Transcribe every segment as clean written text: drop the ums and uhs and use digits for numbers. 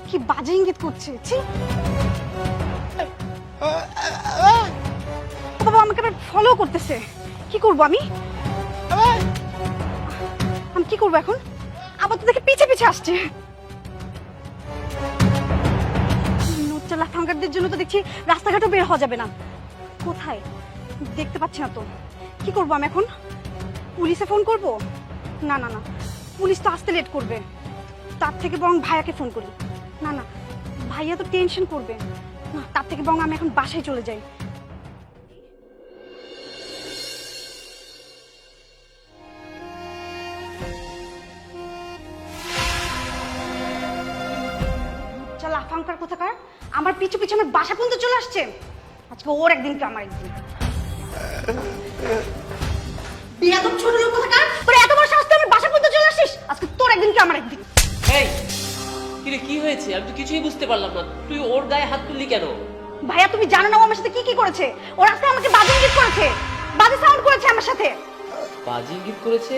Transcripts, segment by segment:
কি বাজে ইঙ্গিত করছে। ছি বাবা, আমাকে আবার ফলো করতেছে। কি করব আমি? আমি কি করব এখন? আবার তো দেখে পিছে পিছে আসছে। নোচ্চা লাফাঙ্গারদের জন্য তো দেখছি রাস্তাঘাটও বের হওয়া যাবে না। কোথায় দেখতে পাচ্ছি না তো। কি করব আমি এখন? পুলিশে ফোন করব? না না না, পুলিশ তো আসতে লেট করবে। তার থেকে বরং ভাইয়াকে ফোন করি। না না, ভাইয়া তো টেনশন করবে। না, তার থেকে বরং আমি এখন বাসায় চলে যাই। চল আফাঙ্কার কোথাকার আমার পিছু পিছু আমার বাসা পর্যন্ত চলে আসছে। আজকে ওর একদিন কি আমার একদিন। বিয়াদব ছোট লোক কোথাকার, তোর এত বড় সাহস তুই আমার বাসা পর্যন্ত চলে আসিস। আজকে তোর একদিন কি আমার একদিন। এই কিরে, কি হয়েছে? আমি তো কিছুই বুঝতে পারলাম না। তুই ওর গায়ে হাত তুললি কেন? ভাইয়া তুমি জানো না ও আমার সাথে কি কি করেছে? ও রাস্তায় আমাকে বাজে ইঙ্গিত করেছে, বাজে সাউন্ড করেছে আমার সাথে। বাজি গিফট করেছে?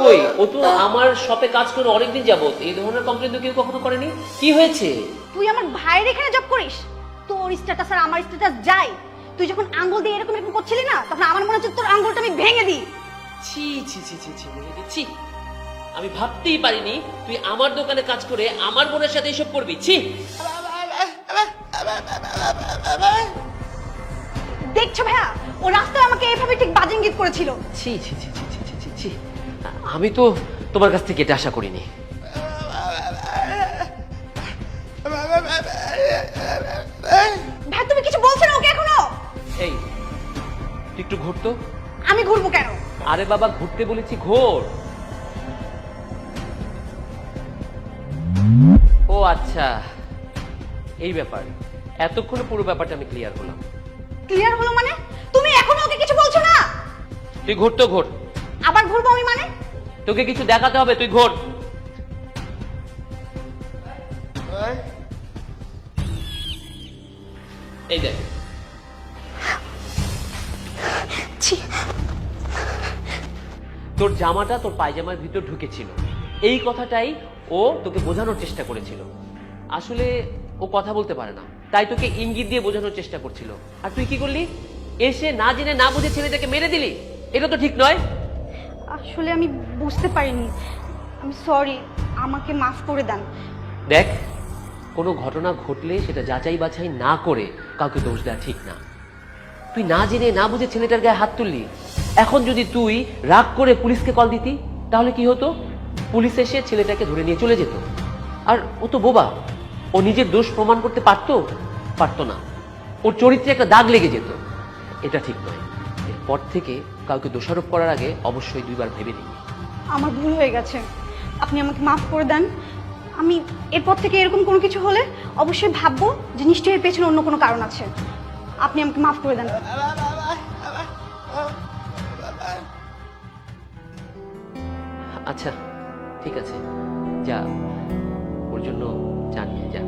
কই, ও তো আমার শপে কাজ করে অনেকদিন যাবত। এই ধরনের কমপ্লেন তো কেউ কখনো করেনি। কি হয়েছে? তুই আমার ভাইয়ের এখানে জব করিস, তোর স্ট্যাটাস আর আমার স্ট্যাটাস যাই। তুই যখন আঙ্গুল দিয়ে এরকম এরকম করছিলি না, তখন আমার মনে হচ্ছে তোর আঙ্গুলটা আমি ভেঙে দিই। ছি ছি ছি ছি ছি মেহেদি, ছি। আমি ভাবতেই পারিনি তুই আমার দোকানে কাজ করে আমার বোনের সাথে এসব করবি। ছি। দেখছো ভাইয়া, ও রাস্তায় আমাকে এইভাবে ঠিক বাজে ইঙ্গিত করেছিল। ছি ছি ছি ছি ছি ছি ছি ছি। আমি তো তোমার কাছ থেকে এটা আশা করিনি। ভাই তুমি কিছু বলছো না ওকে এখনো? এই তুই একটু ঘুরতো। আমি ঘুরবো কেন? আরে বাবা, ঘুরতে বলেছি, ঘোর। ও আচ্ছা, এই ব্যাপার। এতক্ষণে পুরো ব্যাপারটা আমি ক্লিয়ার হলাম। ক্লিয়ার হলো মানে? তুমি এখনো ওকে কিছু বলছো না? তুই ঘুরতো, ঘোর। আবার ঘুরবো আমি মানে? তোকে কিছু দেখাতে হবে, তুই ঘোর। এই দেখ। ছি, তোর জামাটা তোর পায়জামার ভিতর ঢুকেছিল, এই কথাটাই ও তোকে বোঝানোর চেষ্টা করেছিল। আসলে ও কথা বলতে পারে না, তাই তোকে ইঙ্গিত দিয়ে বোঝানোর চেষ্টা করছিল। আর তুই কি করলি? এসে না জেনে না বুঝে ছেলেটাকে মেরে দিলি। এটা তো ঠিক নয়। আসলে আমি বুঝতে পারিনি। আমি সরি, আমাকে মাফ করে দেন। দেখ, কোনো ঘটনা ঘটলে সেটা যাচাই বাছাই না করে কাউকে দোষ দেওয়া ঠিক না। তুই না জেনে না বুঝে ছেলেটার গায়ে হাত তুললি। এখন যদি তুই রাগ করে পুলিশকে কল দিতি, তাহলে কি হতো? পুলিশ এসে ছেলেটাকে ধরে নিয়ে চলে যেত। আর ও তো বোবা, ও নিজের দোষ প্রমাণ করতে পারতো না। ওর চরিত্রে একটা দাগ লেগে যেত। এটা ঠিক নয়। এরপর থেকে কাউকে দোষারোপ করার আগে অবশ্যই দুইবার ভেবে নিবি। আমার ভুল হয়ে গেছে, আপনি আমাকে মাফ করে দেন। আমি এরপর থেকে এরকম কোনো কিছু হলে অবশ্যই ভাববো যে নিশ্চয়ই এর পেছনে অন্য কোনো কারণ আছে। আপনি আমাকে মাফ করে দেন। আচ্ছা ঠিক আছে, যা, ওর জন্য জানিয়ে যা।